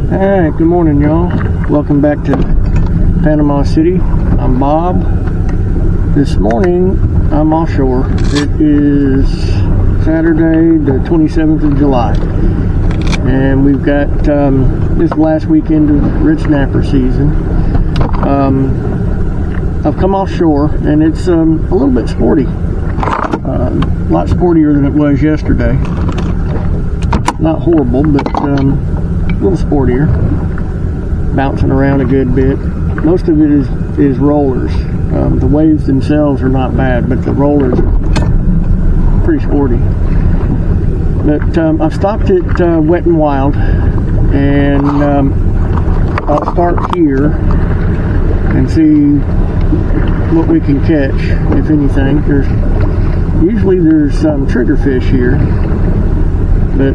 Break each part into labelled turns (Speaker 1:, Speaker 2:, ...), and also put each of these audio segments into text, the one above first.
Speaker 1: Alright, good morning y'all. Welcome back to Panama City. I'm Bob. This morning I'm offshore. It is Saturday the 27th of July. And we've got this last weekend of red snapper season. I've come offshore and it's a little bit sporty. A lot sportier than it was yesterday. Not horrible, but a little sportier. Bouncing around a good bit. Most of it is rollers. The waves themselves are not bad, but the rollers are pretty sporty. But I've stopped at Wet and Wild, and I'll start here and see what we can catch, if anything. Usually there's triggerfish here, but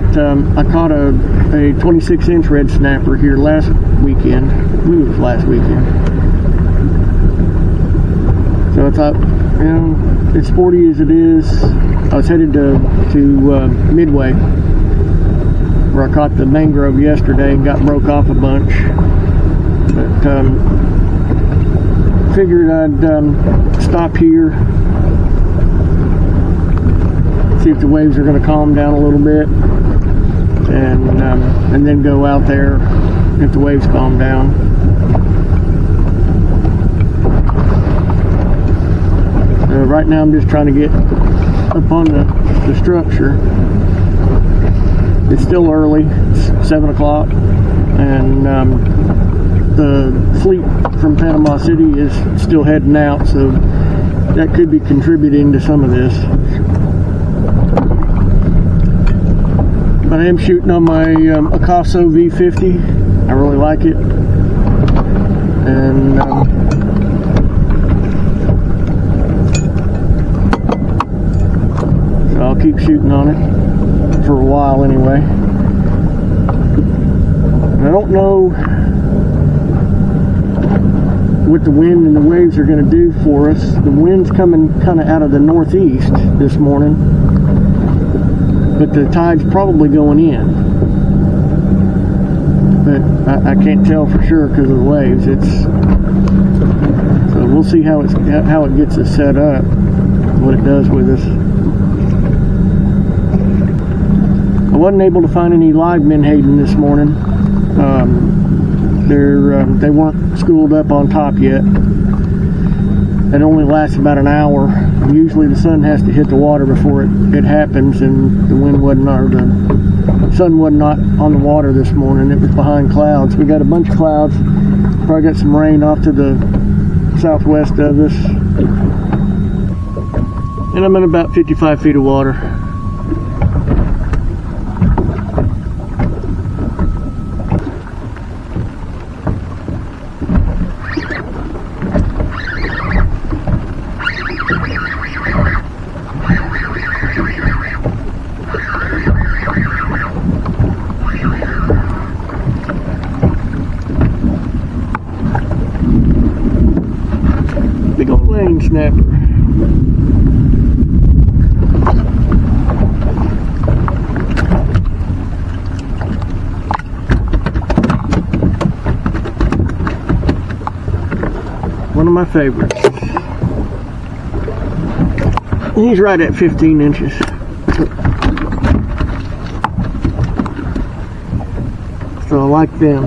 Speaker 1: I caught a 26-inch red snapper here last weekend. I believe it was last weekend. So I thought, you know, as sporty as it is, I was headed to Midway, where I caught the mangrove yesterday and got broke off a bunch. But figured I'd stop here, see if the waves are going to calm down a little bit, and then go out there if the waves calm down. Right now I'm just trying to get up on the structure. It's still early, it's 7 o'clock, and the fleet from Panama City is still heading out, so that could be contributing to some of this. But I am shooting on my Acaso V50. I really like it, and so I'll keep shooting on it for a while anyway. And I don't know what the wind and the waves are going to do for us. The wind's coming kind of out of the northeast this morning, but the tide's probably going in. But I can't tell for sure because of the waves. So we'll see how it gets us set up, what it does with us. I wasn't able to find any live menhaden this morning. They weren't schooled up on top yet. It only lasts about an hour. Usually the sun has to hit the water before it happens, and the wind wasn't, or the sun was not on the water this morning. It was behind clouds. We got a bunch of clouds. Probably got some rain off to the southwest of us. And I'm in about 55 feet of water. Big old lane snapper. One of my favorites. He's right at 15 inches. So I like them.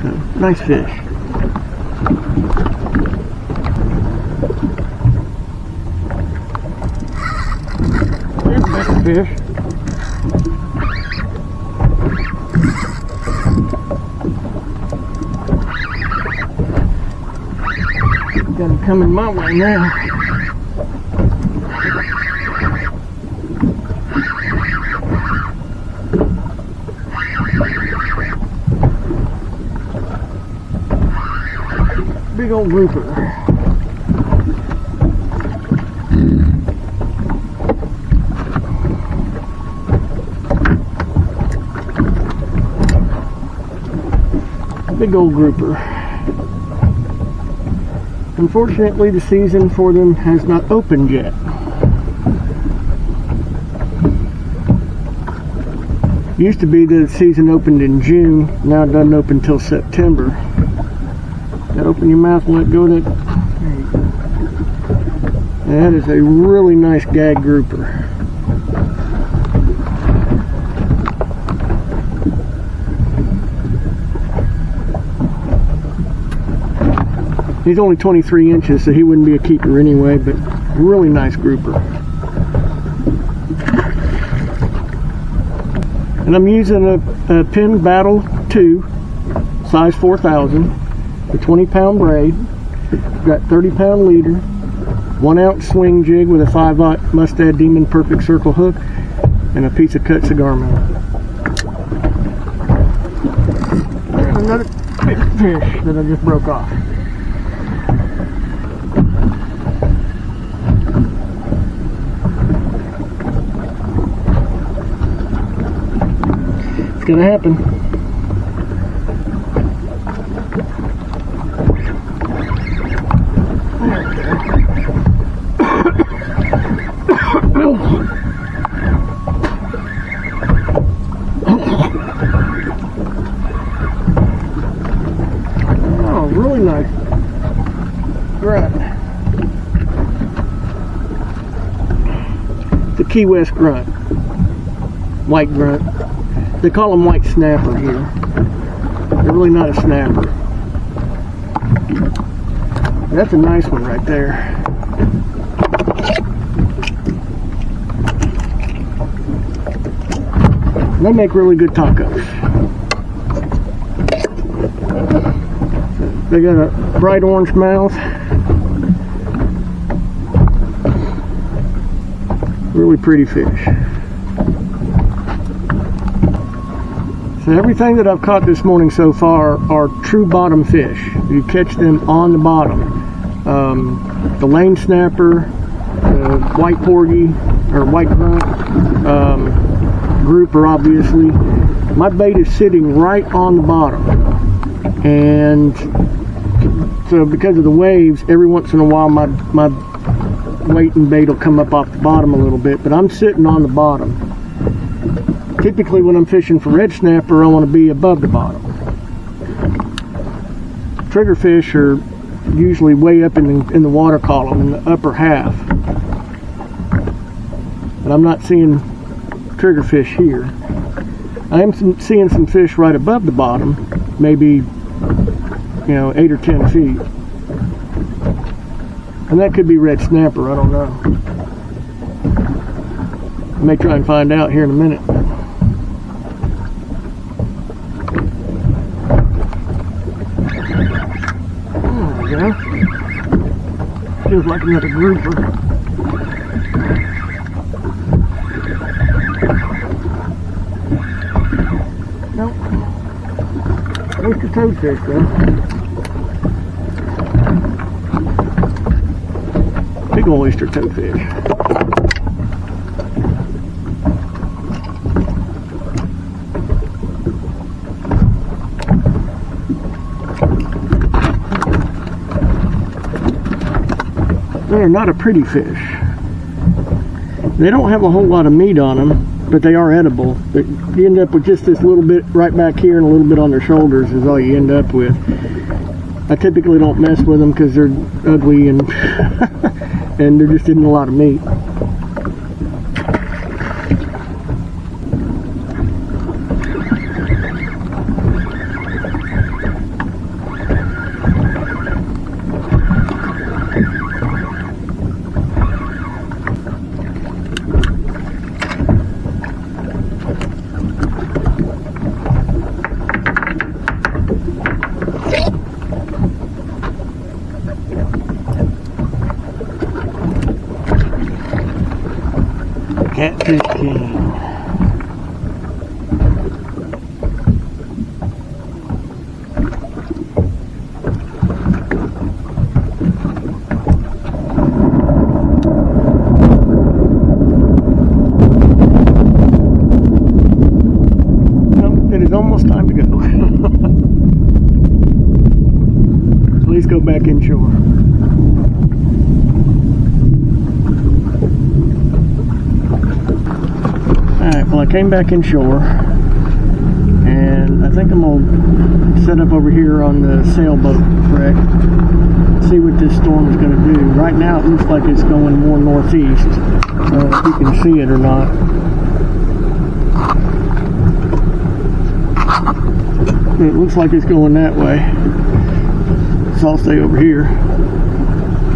Speaker 1: So, nice fish. There's a bigger fish. Got him coming my way now. Big old grouper. Big old grouper. Unfortunately, the season for them has not opened yet. Used to be the season opened in June. Now it doesn't open till September. Gotta open your mouth and let go of that. That is a really nice gag grouper. He's only 23 inches, so he wouldn't be a keeper anyway, but really nice grouper. And I'm using a Penn Battle 2, size 4000, the 20-pound braid. Got 30-pound leader, 1-ounce swing jig with a 5/0 Mustad Demon Perfect Circle hook, and a piece of cut cigar mount. And another big fish that I just broke off. It's gonna happen. Oh, really nice grunt. The Key West grunt, white grunt. They call them white snapper here. They're really not a snapper. That's a nice one right there. They make really good tacos. They got a bright orange mouth. Really pretty fish. So everything that I've caught this morning so far are true bottom fish. You catch them on the bottom. The lane snapper, the white porgy, or white grunt, grouper obviously. My bait is sitting right on the bottom. And so because of the waves, every once in a while my weight and bait will come up off the bottom a little bit, but I'm sitting on the bottom. Typically when I'm fishing for red snapper, I want to be above the bottom. Triggerfish are usually way up in the water column, in the upper half. But I'm not seeing triggerfish here. I am seeing some fish right above the bottom, maybe 8 or 10 feet. And that could be red snapper, I don't know. I may try and find out here in a minute. Feels like another grouper. Nope. Oyster toadfish though. Big ol' oyster toadfish. They're not a pretty fish. They don't have a whole lot of meat on them, but they are edible. But you end up with just this little bit right back here and a little bit on their shoulders is all you end up with. I typically don't mess with them because they're ugly and and there just isn't a lot of meat. Catfish King. Nope, it is almost time to go. Please go back inshore. Alright, well I came back inshore. and I think I'm gonna set up over here on the sailboat wreck, see what this storm is going to do. Right now it looks like it's going more northeast. If you can see it or not. It looks like it's going that way, so I'll stay over here.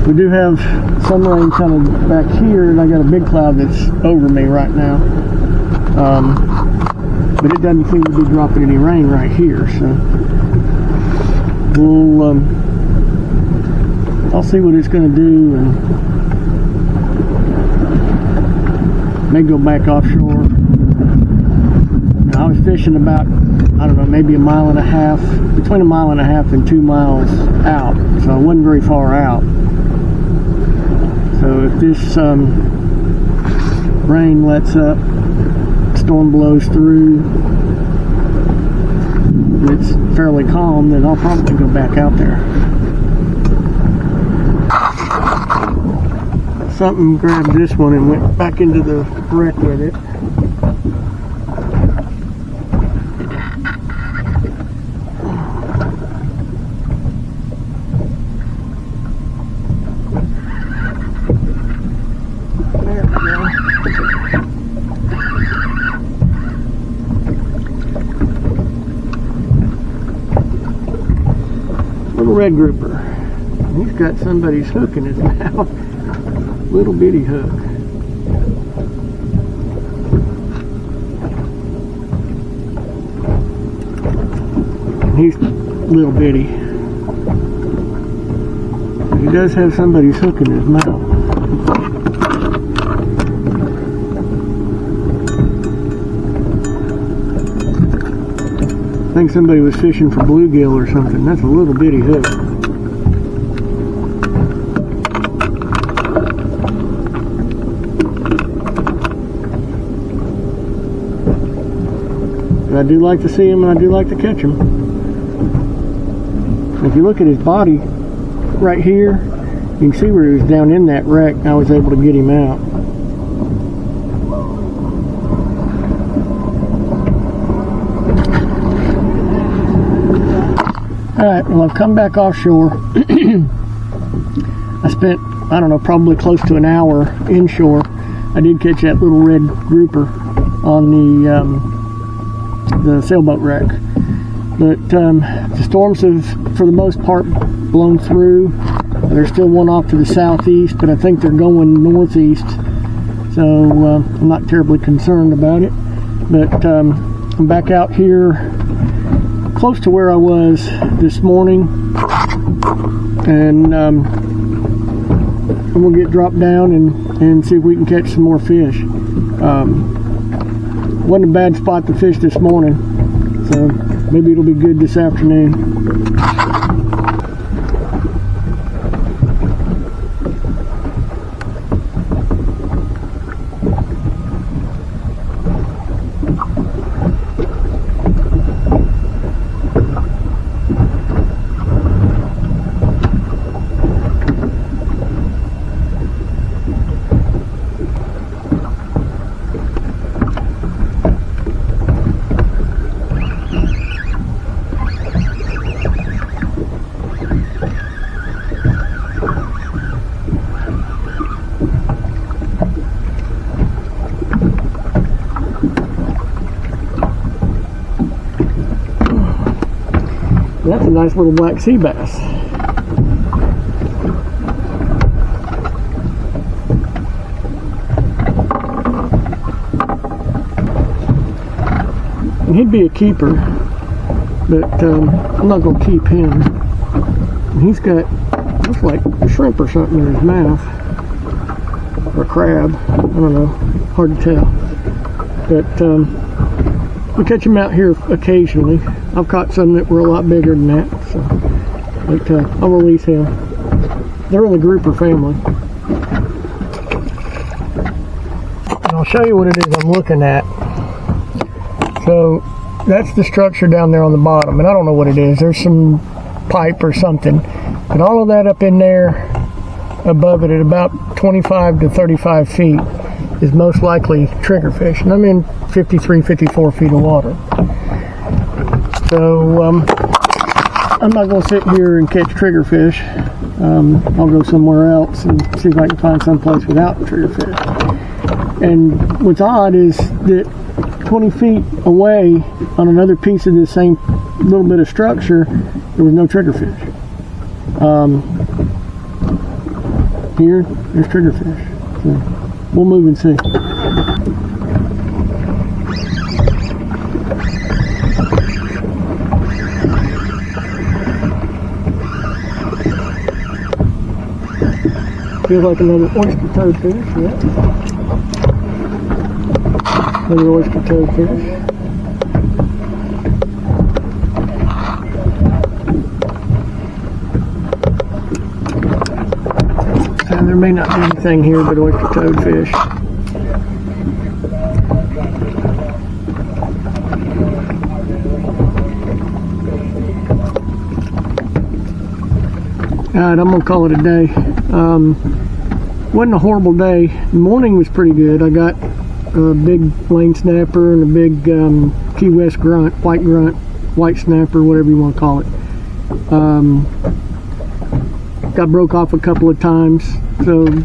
Speaker 1: We do have some rain coming back here, and I got a big cloud that's over me right now. But it doesn't seem to be dropping any rain right here, so we'll I'll see what it's going to do, and may go back offshore. Now, I was fishing about, I don't know, maybe a mile and a half, between a mile and a half and 2 miles out, so I wasn't very far out. So if this rain lets up, storm blows through, it's fairly calm, then I'll probably go back out there. Something grabbed this one and went back into the wreck with it. There we go. Little red grouper. He's got somebody's hook in his mouth. Little bitty hook. He's little bitty. He does have somebody's hook in his mouth. I think somebody was fishing for bluegill or something. That's a little bitty hook. I do like to see him, and I do like to catch him. If you look at his body right here, you can see where he was down in that wreck. I was able to get him out. Alright, well, I've come back offshore. I spent, I don't know, probably close to an hour inshore. I did catch that little red grouper on the sailboat wreck, but the storms have, for the most part, blown through. There's still one off to the southeast, but I think they're going northeast, so I'm not terribly concerned about it. But I'm back out here close to where I was this morning, and we'll get dropped down and see if we can catch some more fish. Wasn't a bad spot to fish this morning, so maybe it'll be good this afternoon. That's a nice little black sea bass. And he'd be a keeper, but I'm not going to keep him. And he's got, looks like a shrimp or something in his mouth, or a crab. I don't know, hard to tell. But we catch them out here occasionally. I've caught some that were a lot bigger than that, so, but I'll release him. They're in the grouper family. And I'll show you what it is I'm looking at. So that's the structure down there on the bottom, and I don't know what it is. There's some pipe or something, but all of that up in there above it at about 25 to 35 feet is most likely triggerfish, and I'm in 53, 54 feet of water. So I'm not going to sit here and catch triggerfish. I'll go somewhere else and see if I can find someplace without triggerfish. And what's odd is that 20 feet away on another piece of this same little bit of structure, there was no triggerfish. Here, there's triggerfish. So we'll move and see. Feels like another oyster toadfish, yeah. Another oyster toadfish. And there may not be anything here but oyster toadfish. Alright, I'm going to call it a day. Wasn't a horrible day. The morning was pretty good. I got a big lane snapper and a big Key West grunt, white snapper, whatever you want to call it. Got broke off a couple of times, so it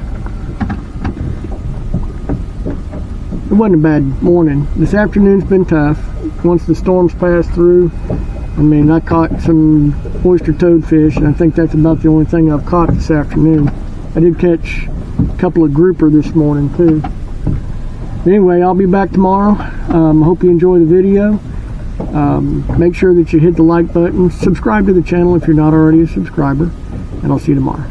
Speaker 1: wasn't a bad morning. This afternoon's been tough. Once the storms passed through, I mean, I caught some oyster toadfish, and I think that's about the only thing I've caught this afternoon. I did catch a couple of grouper this morning too. Anyway, I'll be back tomorrow. Hope you enjoy the video. Make sure that you hit the like button. Subscribe to the channel if you're not already a subscriber. And I'll see you tomorrow.